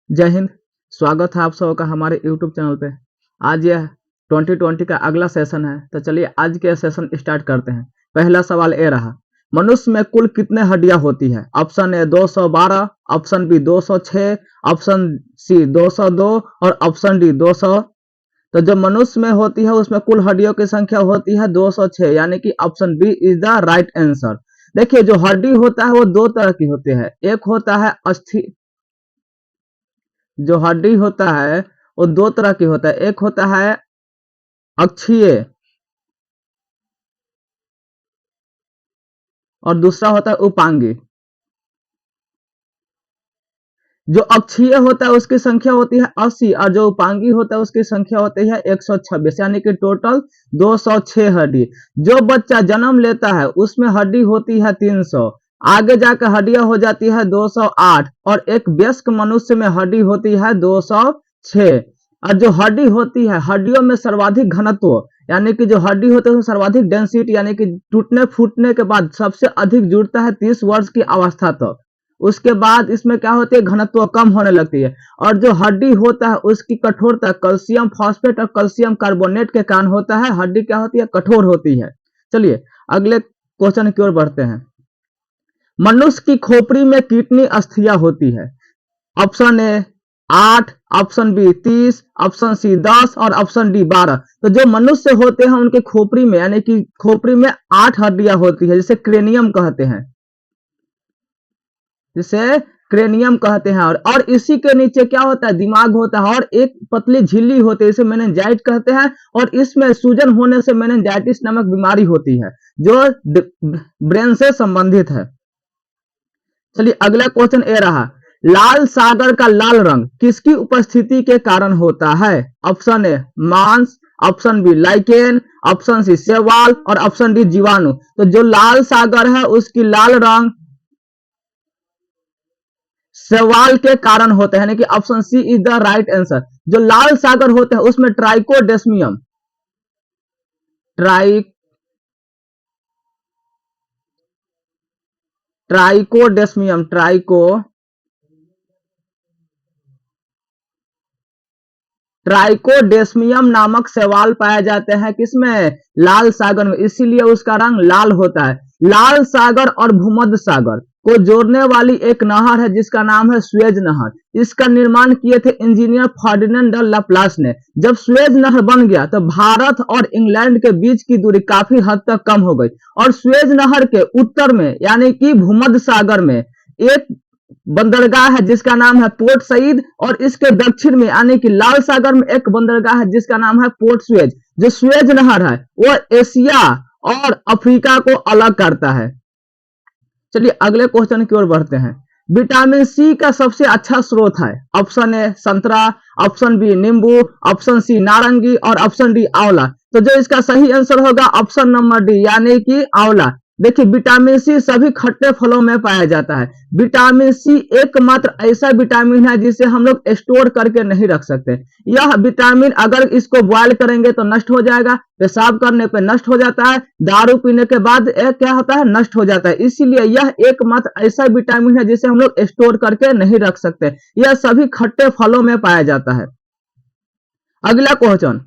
जय हिंद। स्वागत है आप सबका हमारे YouTube चैनल पे। आज यह 2020 का अगला सेशन है, तो चलिए आज के सेशन स्टार्ट करते हैं। पहला सवाल ये रहा, मनुष्य में कुल कितने हड्डियां होती है? Option A 212, option B 206, option C 202 और ऑप्शन डी 200। तो जो मनुष्य में होती है उसमें कुल हड्डियों की संख्या होती है 206, यानी कि option B is the right answer. देखिए, जो हड्डी होता है वो दो तरह की होती है। एक होता है अस्थि, जो हड्डी होता है वो दो तरह की होता है। एक होता है अक्षीय और दूसरा होता है उपांगी। जो अक्षीय होता है उसकी संख्या होती है 80 और जो उपांगी होता है उसकी संख्या होती है 126, यानी कि टोटल 206 हड्डी। जो बच्चा जन्म लेता है उसमें हड्डी होती है 300, आगे जाकर हड्डियां हो जाती है 208 और एक वयस्क मनुष्य में हड्डी होती है 206। और जो हड्डी होती है, हड्डियों में सर्वाधिक घनत्व, यानी कि जो हड्डी होती है उसमें सर्वाधिक डेंसिटी, यानी कि टूटने फूटने के बाद सबसे अधिक जुड़ता है 30 वर्ष की अवस्था तक। उसके बाद इसमें क्या होती है, घनत्व कम होने लगती है। और जो हड्डी होता है उसकी कठोरता कैल्शियम फॉस्फेट और कैल्शियम कार्बोनेट के कारण होता है, हड्डी क्या होती है, कठोर होती है। चलिए अगले क्वेश्चन की ओर बढ़ते हैं। मनुष्य की खोपड़ी में कितनी अस्थियां होती है? Option A 8, option B 30, option C 10 और ऑप्शन डी 12। तो जो मनुष्य होते हैं उनके खोपड़ी में, यानी कि खोपड़ी में 8 हड्डियां होती है, जिसे क्रेनियम कहते हैं, जिसे क्रेनियम कहते हैं। और इसी के नीचे क्या होता है, दिमाग होता है और एक पतली झिल्ली होती है, इसे मेनिंजाइट कहते हैं। और इसमें सूजन होने से मेनिंजाइटिस नामक बीमारी होती है जो ब्रेन से संबंधित है। चलिए अगला क्वेश्चन ए रहा, लाल सागर का लाल रंग किसकी उपस्थिति के कारण होता है? ऑप्शन ए मांस, option B lichen, option C शैवाल और ऑप्शन डी जीवाणु। तो जो लाल सागर है उसकी लाल रंग शैवाल के कारण होता है, यानी कि option C is the right answer. जो लाल सागर होता है उसमें ट्राइकोडेस्मियम ट्राई ट्राइकोडेस्मियम ट्राइकोडेस्मियम नामक शैवाल पाए जाते हैं किसमें, लाल सागर में, इसीलिए उसका रंग लाल होता है। लाल सागर और भूमध्य सागर को जोड़ने वाली एक नहर है जिसका नाम है स्वेज नहर। इसका निर्माण किए थे इंजीनियर फर्डिनेंड ड लाप्लास ने। जब स्वेज नहर बन गया तो भारत और इंग्लैंड के बीच की दूरी काफी हद तक कम हो गई और स्वेज नहर के उत्तर में, यानी कि भूमध्य सागर में, एक बंदरगाह है जिसका नाम है पोर्ट सईद और इसके दक्षिण में, यानी कि लाल सागर में, एक बंदरगाह है जिसका नाम है पोर्ट स्वेज। जो स्वेज नहर है वो एशिया और अफ्रीका को अलग करता है। चलिए अगले क्वेश्चन की ओर बढ़ते हैं। विटामिन सी का सबसे अच्छा स्रोत है? ऑप्शन ए संतरा, ऑप्शन बी नींबू, ऑप्शन सी नारंगी और ऑप्शन डी आंवला। तो जो इसका सही आंसर होगा ऑप्शन नंबर डी, यानी कि आंवला। देखिए, विटामिन सी सभी खट्टे फलों में पाया जाता है। विटामिन सी एकमात्र ऐसा विटामिन है जिसे हम लोग स्टोर करके नहीं रख सकते। यह विटामिन अगर इसको बॉयल करेंगे तो नष्ट हो जाएगा, पेशाब करने पे नष्ट हो जाता है, दारू पीने के बाद क्या होता है, नष्ट हो जाता है। इसीलिए यह एकमात्र ऐसा विटामिन है जिसे हम लोग स्टोर करके नहीं रख सकते। यह सभी खट्टे फलों में पाया जाता है। अगला क्वेश्चन,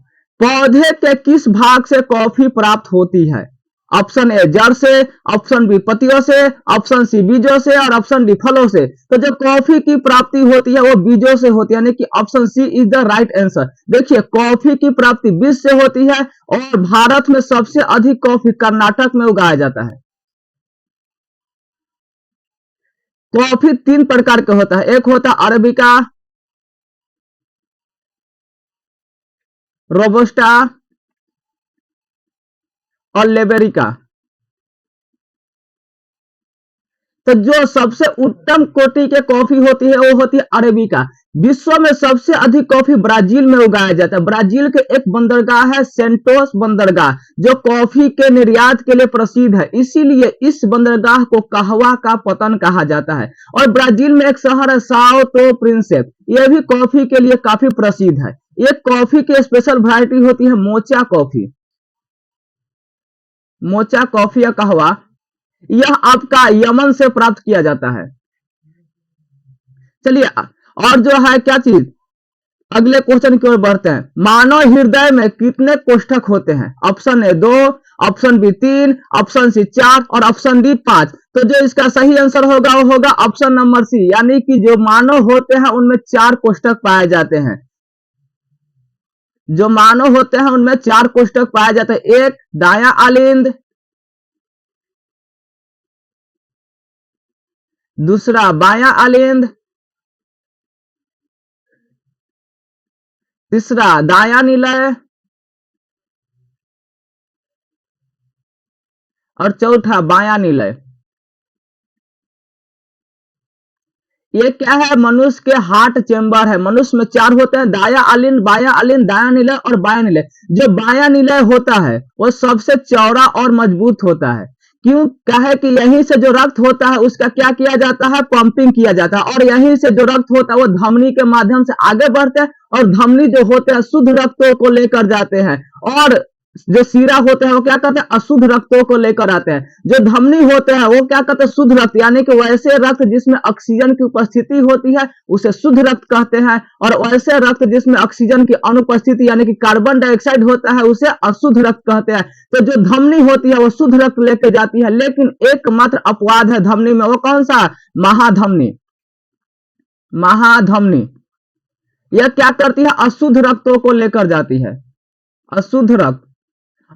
पौधे के किस भाग से कॉफी प्राप्त होती है? ऑप्शन ए जड़ से, ऑप्शन बी पत्तियों से, ऑप्शन सी बीजों से और ऑप्शन डी फलों से। तो जो कॉफी की प्राप्ति होती है वो बीजों से होती है, यानी कि option C is the right answer. देखिए, कॉफी की प्राप्ति बीज से होती है और भारत में सबसे अधिक कॉफी कर्नाटक में उगाया जाता है। कॉफी 3 प्रकार का होता है, एक होता है अरेबिका, रोबस्टा और लेबेरिका। तो जो सबसे उत्तम कोटि के कॉफी होती है वो होती है अरेबिका। विश्व में सबसे अधिक कॉफी ब्राजील में उगाया जाता है। ब्राजील के एक बंदरगाह है सेंटोस बंदरगाह, जो कॉफी के निर्यात के लिए प्रसिद्ध है। इसीलिए इस बंदरगाह को कहवा का पतन कहा जाता है। और ब्राजील में एक शहर है साओ तो प्रिंसेप, यह भी कॉफी के लिए काफी प्रसिद्ध है। एक कॉफी की स्पेशल वैरायटी होती है मोचा कॉफी। मोचा कॉफी या कहवा, यह आपका यमन से प्राप्त किया जाता है। चलिए और जो है क्या चीज, अगले क्वेश्चन की ओर बढ़ते हैं। मानव हृदय में कितने कोष्ठक होते हैं? Option A 2, option B 3, option C 4 और ऑप्शन डी 5। तो जो इसका सही आंसर होगा वो होगा ऑप्शन नंबर सी, यानी कि जो मानव होते हैं उनमें 4 कोष्ठक पाए जाते हैं। जो मानव होते हैं उनमें 4 कोष्ठक पाए जाते हैं। एक दायां आलिंद, दूसरा बायां आलिंद, तीसरा दायां निलय और चौथा बायां निलय। ये क्या है? मनुष्य के हार्ट चेंबर है। मनुष्य में 4 होते हैं, दायां आलिंद, बायां आलिंद, दायां निलय और बायां निलय। जो बायां निलय होता है वो सबसे चौड़ा और मजबूत होता है। क्यों? कहे कि यहीं से जो रक्त होता है उसका क्या किया जाता है? पंपिंग किया जाता है। और यहीं से जो रक्त होता है वो धमनी के माध्यम से आगे बढ़ते हैं और धमनी जो होते हैं शुद्ध रक्तों को लेकर जाते हैं, और जो सीरा होते हैं वो क्या करते हैं? अशुद्ध रक्तों को लेकर आते हैं। जो धमनी होते हैं वो क्या करते हैं? शुद्ध रक्त, यानी कि वैसे रक्त जिसमें ऑक्सीजन की उपस्थिति होती है उसे शुद्ध रक्त कहते हैं, और वैसे रक्त जिसमें ऑक्सीजन की अनुपस्थिति यानी कि कार्बन डाइऑक्साइड होता है उसे अशुद्ध रक्त कहते हैं। तो जो धमनी होती है वो शुद्ध रक्त लेके जाती है, लेकिन एकमात्र अपवाद है धमनी में। वो कौन सा? महाधमनी। महाधमनी यह क्या करती है? अशुद्ध रक्तों को लेकर जाती है, अशुद्ध रक्त।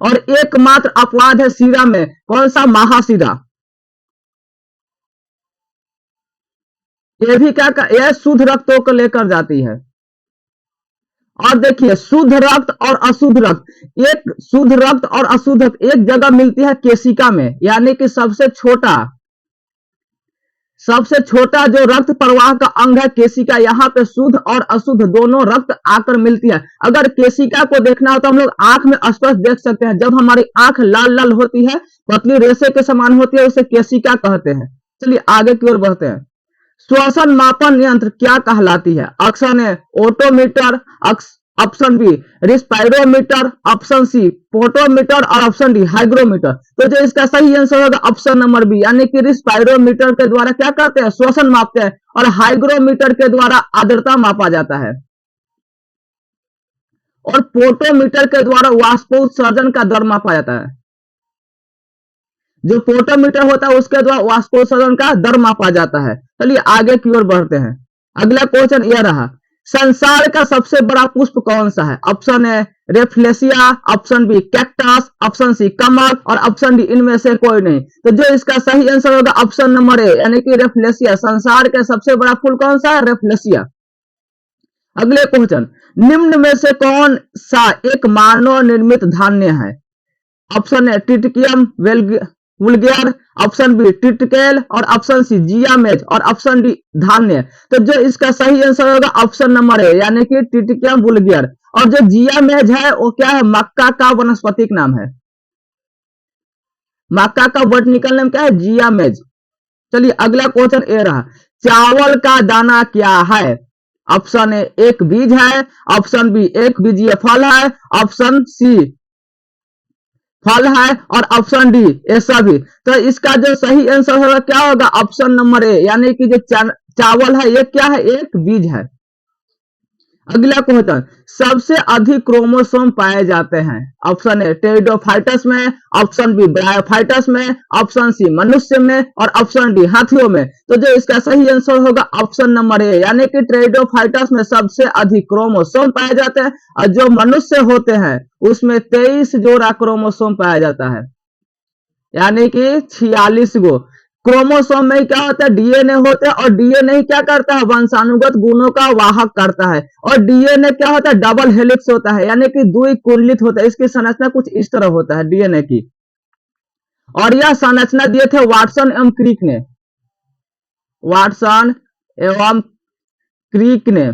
और एकमात्र अपवाद है सीरा में। कौन सा? महासीरा। ये भी क्या यह शुद्ध रक्तों को लेकर जाती है। और देखिए शुद्ध रक्त और अशुद्ध रक्त, एक शुद्ध रक्त और अशुद्ध रक्त एक जगह मिलती है केशिका में, यानी कि सबसे छोटा जो रक्त प्रवाह का अंग है केशिका, यहाँ पे शुद्ध और अशुद्ध दोनों रक्त आकर मिलती है। अगर केशिका को देखना हो तो हम लोग आंख में स्पष्ट देख सकते हैं। जब हमारी आंख लाल लाल होती है, पतली रेशे के समान होती है, उसे केशिका कहते हैं। चलिए आगे की ओर बढ़ते हैं। श्वसन मापन यंत्र क्या कहलाती है? Option A otometer, option B respirometer, option C potometer और ऑप्शन डी हाइग्रोमीटर। तो जो इसका सही आंसर होगा ऑप्शन नंबर बी, यानी कि रिस्पायरोमीटर के द्वारा क्या करते हैं? श्वसन मापते हैं, और हाइग्रोमीटर के द्वारा आर्द्रता मापा जाता है, और पोटोमीटर के द्वारा वाष्पोत्सर्जन का दर मापा जाता है। जो पोटोमीटर होता है उसके द्वारा वाष्पोत्सर्जन का दर मापा जाता है। चलिए आगे की ओर बढ़ते हैं। अगला क्वेश्चन यह रहा, संसार का सबसे बड़ा पुष्प कौन सा है? Option A rafflesia, option B cactus, option C कमल और ऑप्शन डी इनमें से कोई नहीं। तो जो इसका सही आंसर होगा ऑप्शन नंबर ए, यानी कि रेफ्लेसिया। संसार का सबसे बड़ा फूल कौन सा है? रेफ्लेसिया। अगले क्वेश्चन, निम्न में से कौन सा एक मानव निर्मित धान्य है? Option A triticum vulgare, option B triticale और ऑप्शन सी जिया मेज और ऑप्शन डी धान्य। तो जो इसका सही आंसर होगा ऑप्शन नंबर ए, यानी कि ट्रिटिकियम वुल्गार। और जो जिया मेज है वो क्या है? मक्का का वनस्पतिक नाम है। मक्का का बॉटनिकल नेम क्या है? जिया मेज। चलिए अगला क्वेश्चन ए रहा, चावल का दाना क्या है? ऑप्शन ए एक बीज है, ऑप्शन बी एक बीजीय फल है, ऑप्शन सी फल है और ऑप्शन डी ये सभी। तो इसका जो सही आंसर होगा क्या होगा? ऑप्शन नंबर ए, यानी कि जो चावल है ये क्या है? एक बीज है। अगला क्वेश्चन, सबसे अधिक क्रोमोसोम पाए जाते हैं? ऑप्शन ए टेरिडोफाइटस में, ऑप्शन बी ब्रायोफाइटस में, ऑप्शन सी मनुष्य में और ऑप्शन डी हाथियों में। तो जो इसका सही आंसर होगा ऑप्शन नंबर ए, यानी कि टेरिडोफाइटस में सबसे अधिक क्रोमोसोम पाए जाते हैं, और जो मनुष्य होते हैं उसमें 23 जोड़ा क्रोमोसोम पाया जाता है, यानी कि 46 गो। क्रोमोसोम में क्या होता है? डीएनए होता है, और डीएनए क्या करता है? वंशानुगत गुणों का वाहक करता है। और डीएनए क्या होता है? डबल हेलिक्स होता है, यानी कि द्विकुंडलित होता है। इसकी संरचना कुछ इस तरह होता है डीएनए की, और यह संरचना दिए थे वाटसन एवं क्रिक ने, वाटसन एवं क्रिक ने।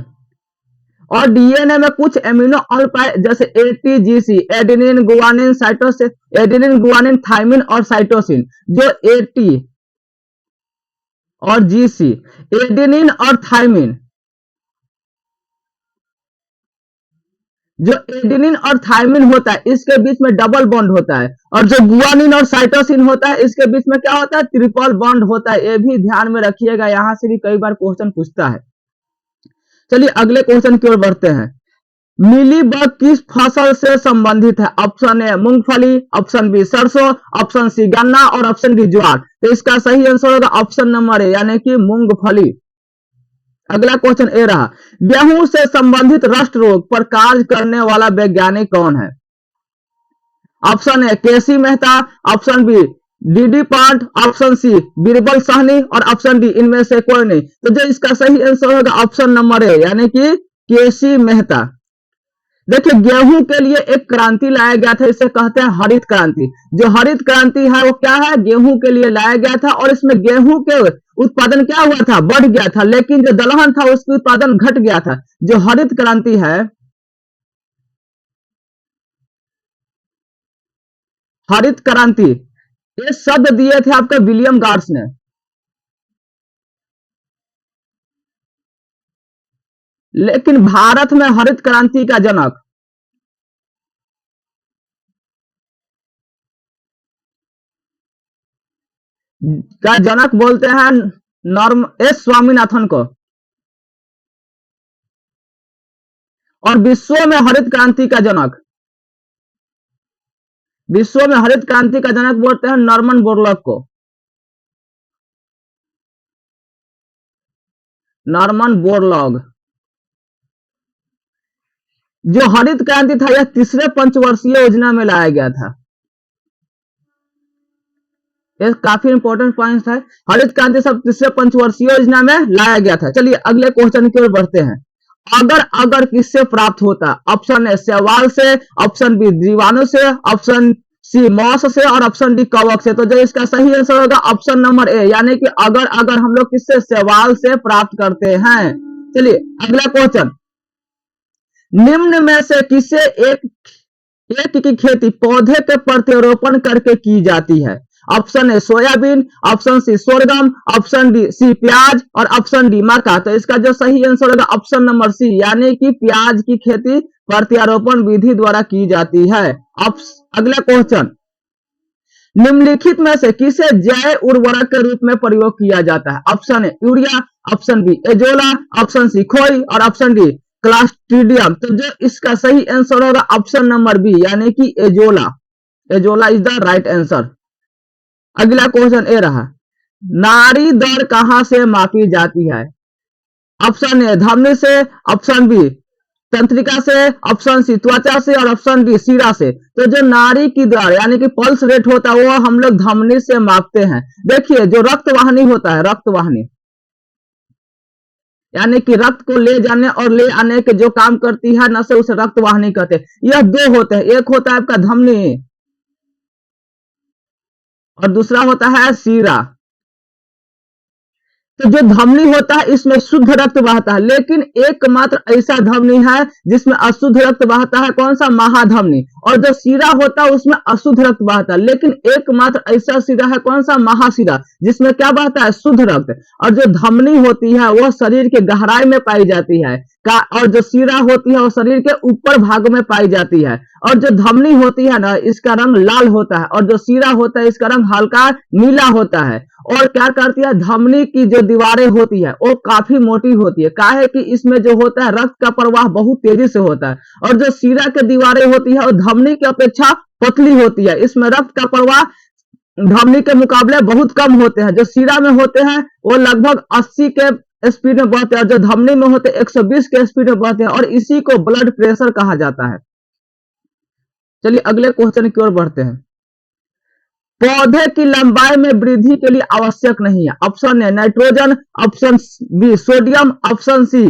और डीएनए में कुछ एमिनो अम्ल पाए, जैसे ATGC adenine guanine cytosine, adenine guanine thymine और साइटोसिन। जो एटी और जीसी, एडेनिन और थाइमिन, जो एडेनिन और थाइमिन होता है इसके बीच में डबल बॉन्ड होता है, और जो गुआनिन और साइटोसिन होता है इसके बीच में क्या होता है? ट्रिपल बॉन्ड होता है। ये भी ध्यान में रखिएगा, यहां से भी कई बार क्वेश्चन पूछता है। चलिए अगले क्वेश्चन की ओर बढ़ते हैं। मिलीबग किस फसल से संबंधित है? ऑप्शन ए मूंगफली, ऑप्शन बी सरसों, ऑप्शन सी गन्ना और ऑप्शन डी ज्वार। तो इसका सही आंसर होगा ऑप्शन नंबर ए यानी कि मूंगफली। अगला क्वेश्चन ए रहा, गेहूं से संबंधित रस्ट रोग पर कार्य करने वाला वैज्ञानिक कौन है? Option A KC Mehta, option B DD Pant, option C Birbal Sahni और ऑप्शन डी इनमें से कोई नहीं। तो जो इसका सही आंसर होगा ऑप्शन नंबर ए यानी कि केसी मेहता। देखिए गेहूं के लिए एक क्रांति लाया गया था, इसे कहते हैं हरित क्रांति। जो हरित क्रांति है वो क्या है? गेहूं के लिए लाया गया था और इसमें गेहूं के उत्पादन क्या हुआ था? बढ़ गया था, लेकिन जो दलहन था उसकी उत्पादन घट गया था। जो हरित क्रांति है, हरित क्रांति, ये शब्द दिए थे आपके विलियम गार्ड्स ने। लेकिन भारत में हरित क्रांति का जनक बोलते हैं नॉर्म एस स्वामीनाथन को। और विश्व में हरित क्रांति का जनक, विश्व में हरित क्रांति का जनक बोलते हैं नॉर्मन बोरलॉग को। Norman Borlaug. जो हरित क्रांति था यह तीसरे पंचवर्षीय योजना में लाया गया था। यह काफी इंपॉर्टेंट पॉइंट है। हरित क्रांति सब तीसरे पंचवर्षीय योजना में लाया गया था। चलिए अगले क्वेश्चन की ओर बढ़ते हैं। अगर अगर किससे प्राप्त होता? ऑप्शन ए शैवाल से, ऑप्शन बी जीवाणु से, ऑप्शन सी मॉस से और ऑप्शन डी कवक से। तो जो इसका सही आंसर होगा ऑप्शन नंबर ए यानी कि अगर अगर हम लोग किससे? शैवाल से प्राप्त करते हैं। चलिए अगला क्वेश्चन, निम्न में से किसे एक की खेती पौधे के प्रत्यारोपण करके की जाती है? Option A soybean, option C sorghum, option D सी प्याज और ऑप्शन डी मक्का। तो इसका जो सही आंसर होगा ऑप्शन नंबर सी यानी कि प्याज की खेती प्रत्यारोपण विधि द्वारा की जाती है। अगला क्वेश्चन, निम्नलिखित में से किसे जैव उर्वरक के रूप में प्रयोग किया जाता है? Option A urea, option B azolla, option C खोई और ऑप्शन डी क्लास्ट्रीडियम। तो जो इसका सही आंसर होगा ऑप्शन नंबर बी यानी कि azolla. Azolla is the right answer. अगला क्वेश्चन ए रहा, नाड़ी दर कहां से मापी जाती है? ऑप्शन ए धमनी से, ऑप्शन बी तंत्रिका से, ऑप्शन सी त्वचा से और ऑप्शन डी सीरा से। तो जो नाड़ी की दर यानी कि पल्स रेट होता है वो हम लोग धमनी से मापते हैं। देखिए जो रक्त वाहिनी होता है, रक्त वाहिनी यानी कि रक्त को ले जाने और ले आने के जो काम करती है नसें उसे रक्त वाहिनी कहते हैं। यह दो होते हैं, एक होता है आपका धमनी और दूसरा होता है सीरा। तो जो धमनी होता है इसमें शुद्ध रक्त बहता है, लेकिन एकमात्र ऐसा धमनी है जिसमें अशुद्ध रक्त बहता है, कौन सा? महाधमनी। और जो सीरा होता है उसमें अशुद्ध रक्त बहता है, लेकिन एकमात्र ऐसा सीरा है, कौन सा? महासीरा, जिसमें क्या बहता है? शुद्ध रक्त। और जो धमनी होती है वह शरीर के गहराई में पाई जाती है और जो सीरा होती है वो शरीर के ऊपर भाग में पाई जाती है। और जो धमनी होती है ना इसका रंग लाल होता है और जो सीरा होता है इसका रंग हल्का नीला होता है। और क्या करती है? धमनी की जो दीवारें होती है वो काफी मोटी होती है, काहे कि इसमें जो होता है रक्त का प्रवाह बहुत तेजी से होता है। और जो सीरा की दीवारें होती है वो धमनी की अपेक्षा पतली होती है, इसमें रक्त का प्रवाह धमनी के मुकाबले बहुत कम होते हैं। जो सीरा में होते हैं वो लगभग 80 के स्पीड में बढ़ते हैं और जो धमनी में होते हैं 120 के स्पीड में बढ़ते हैं और इसी को ब्लड प्रेशर कहा जाता है। चलिए अगले क्वेश्चन की ओर बढ़ते हैं। पौधे की लंबाई में वृद्धि के लिए आवश्यक नहीं है। Option A nitrogen, option B sodium, option C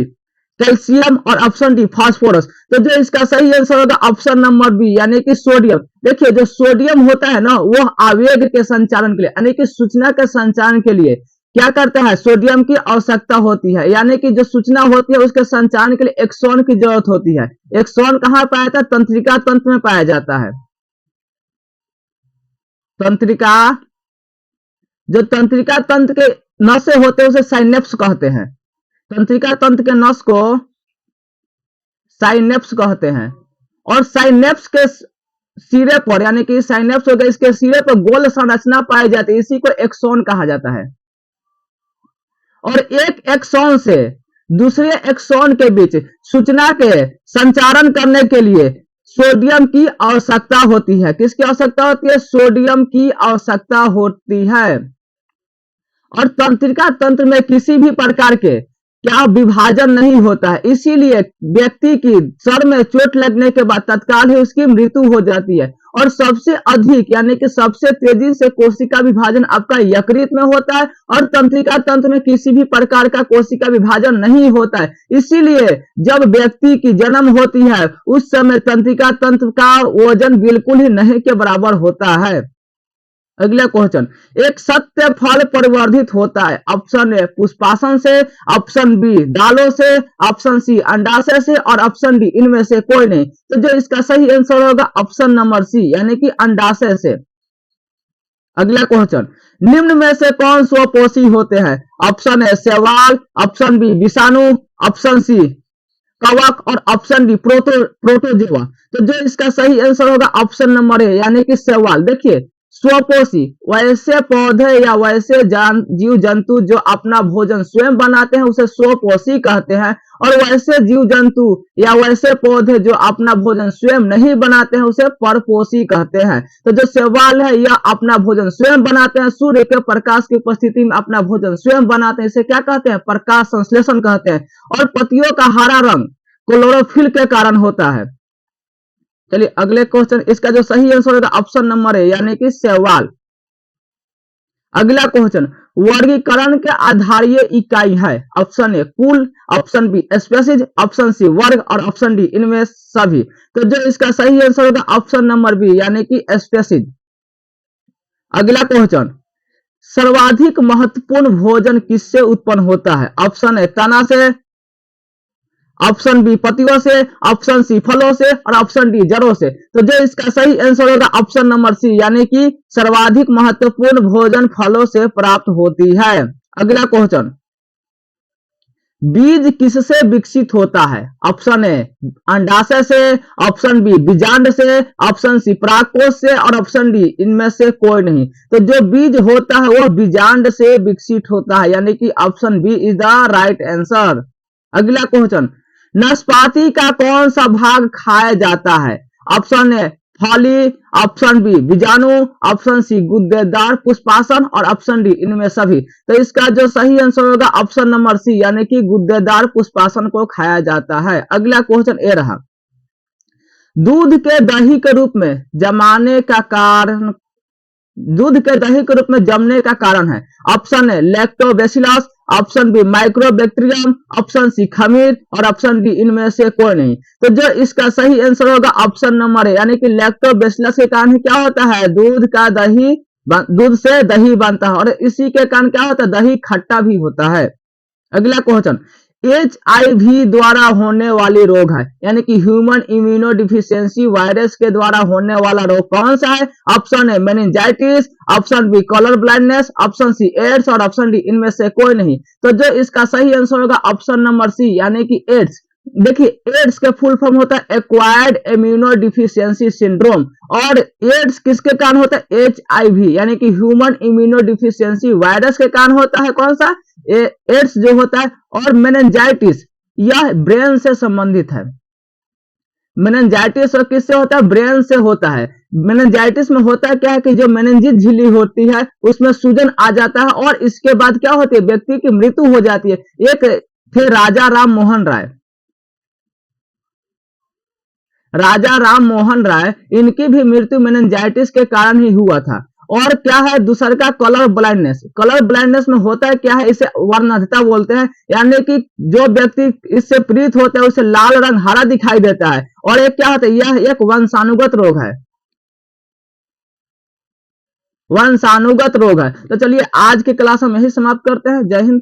calcium और ऑप्शन डी फास्फोरस। तो जो इसका सही आंसर होगा ऑप्शन नंबर बी यानी कि सोडियम। देखिए जो सोडियम होता है ना वह आवेग के संचालन के लिए यानी कि सूचना के संचालन के लिए क्या करता है? सोडियम की आवश्यकता होती है, यानी कि जो सूचना होती है उसके संचालन के लिए एक्सॉन की जरूरत होती है। एक्सॉन कहां पाया जाता है? तंत्रिका तंत्र में पाया जाता है। तंत्रिका, जो तंत्रिका तंत्र के नसें होते हैं उसे साइनेप्स कहते हैं। तंत्रिका तंत्र के नस को साइनेप्स कहते हैं। और साइनेप्स के सिरे पर यानी कि साइनेप्स हो गया, इसके सिरे पर गोल संरचना पाई जाती है, इसी को एक्सॉन कहा जाता है। और एक एक्सॉन से दूसरे एक्सॉन के बीच सूचना के संचारण करने के लिए सोडियम की आवश्यकता होती है। किसकी आवश्यकता होती है? सोडियम की आवश्यकता होती है। और तंत्रिका तंत्र में किसी भी प्रकार के क्या विभाजन नहीं होता है, इसीलिए व्यक्ति की सर में चोट लगने के बाद तत्काल ही उसकी मृत्यु हो जाती है। और सबसे अधिक यानी कि सबसे तेजी से कोशिका विभाजन आपका यकृत में होता है और तंत्रिका तंत्र में किसी भी प्रकार का कोशिका विभाजन नहीं होता है। इसीलिए जब व्यक्ति की जन्म होती है उस समय तंत्रिका तंत्र का वजन बिल्कुल ही नहीं के बराबर होता है। अगला क्वेश्चन, एक सत्य फल परिवर्धित होता है। ऑप्शन ए पुष्पासन से, ऑप्शन बी दालों से, ऑप्शन सी अंडाशय से और ऑप्शन डी इनमें से कोई नहीं। तो जो इसका सही आंसर होगा ऑप्शन नंबर सी यानी कि अंडाशय से। अगला क्वेश्चन, निम्न में से कौन स्वपोषी होते हैं? ऑप्शन ए शैवाल, ऑप्शन बी विषाणु, ऑप्शन सी कवक और ऑप्शन डी प्रोटोजोआ। तो जो इसका सही आंसर होगा ऑप्शन नंबर ए यानी कि शैवाल। देखिए स्वपोषी वैसे पौधे या वैसे जीव जंतु जो अपना भोजन स्वयं बनाते हैं उसे स्वपोषी कहते हैं, और वैसे जीव जंतु या वैसे पौधे जो अपना भोजन स्वयं नहीं बनाते हैं उसे परपोषी कहते हैं। तो जो शैवाल है यह अपना भोजन स्वयं बनाते हैं, सूर्य के प्रकाश की उपस्थिति में अपना भोजन स्वयं बनाते हैं, इसे क्या कहते हैं? प्रकाश संश्लेषण कहते हैं। और पत्तियों का हरा रंग क्लोरोफिल के कारण होता है। चलिए अगले क्वेश्चन, इसका जो सही आंसर होगा ऑप्शन नंबर ए यानी कि शैवाल। अगला क्वेश्चन, वर्गीकरण के आधारीय इकाई है। ऑप्शन ए कुल, option B species, option C वर्ग और ऑप्शन डी इनमें सभी। तो जो इसका सही आंसर होगा ऑप्शन नंबर बी यानी कि स्पीशीज। अगला क्वेश्चन, सर्वाधिक महत्वपूर्ण भोजन किससे उत्पन्न होता है? ऑप्शन ए तना से, ऑप्शन बी पत्तियों से, ऑप्शन सी फलों से और ऑप्शन डी जड़ों से। तो जो इसका सही आंसर होगा ऑप्शन नंबर सी यानी कि सर्वाधिक महत्वपूर्ण भोजन फलों से प्राप्त होती है। अगला क्वेश्चन, बीज किससे विकसित होता है? ऑप्शन ए अंडाशय से, ऑप्शन बी बीजांड से, ऑप्शन सी परागकोश से और ऑप्शन डी इनमें से कोई नहीं। तो जो बीज होता है वह बीजांड से विकसित होता है यानी कि option B is the right answer. अगला क्वेश्चन, नाशपाती का कौन सा भाग खाया जाता है? ऑप्शन ए फली, ऑप्शन बी बीजाणु, ऑप्शन सी गुद्देदार पुष्पासन और ऑप्शन डी इनमें सभी। तो इसका जो सही आंसर होगा ऑप्शन नंबर सी यानी कि गुद्देदार पुष्पासन को खाया जाता है। अगला क्वेश्चन ए रहा, दूध के दही के रूप में जमाने का कारण, दूध के दही के रूप में जमने का कारण है। Option A lactobacillus, option B microbacterium, option C खमीर और ऑप्शन डी इनमें से कोई नहीं। तो जो इसका सही आंसर होगा ऑप्शन नंबर ए यानी कि लैक्टोबैसिलस के कारण क्या होता है? दूध से दही बनता है और इसी के कारण क्या होता है? दही खट्टा भी होता है। अगला क्वेश्चन, HIV द्वारा होने वाली रोग है यानी कि ह्यूमन इम्यूनो डिफिशियंसी वायरस के द्वारा होने वाला रोग कौन सा है? Option A meningitis, option B colour blindness, option C AIDS और ऑप्शन डी इनमें से कोई नहीं। तो जो इसका सही आंसर होगा ऑप्शन नंबर सी यानी कि एड्स। देखिए एड्स के फुल फॉर्म होता है एक्वायर्ड इम्यूनो डिफिशियंसी सिंड्रोम, और एड्स किसके कारण होता है? HIV यानी कि ह्यूमन इम्यूनो डिफिशियंसी वायरस के कारण होता है। कौन सा? एड्स जो होता है। और मेनिंजाइटिस यह ब्रेन से संबंधित है। मेनिंजाइटिस और किससे होता है? ब्रेन से होता है। मेनिंजाइटिस में होता है क्या है कि जो मेनिंजिस झिल्ली होती है उसमें सूजन आ जाता है और इसके बाद क्या होती है? व्यक्ति की मृत्यु हो जाती है। एक थे राजा राम मोहन राय, राजा राम मोहन राय, इनकी भी मृत्यु मेनिंजाइटिस के कारण ही हुआ था। और क्या है दूसर का? Colour blindness. कलर ब्लाइंडनेस में होता है क्या है? इसे वर्णहीनता बोलते हैं, यानी कि जो व्यक्ति इससे पीड़ित होता है उसे लाल रंग हरा दिखाई देता है। और एक क्या होता है? यह एक वंशानुगत रोग है, वंशानुगत रोग है। तो चलिए आज की क्लास हम यही समाप्त करते हैं। जय हिंद।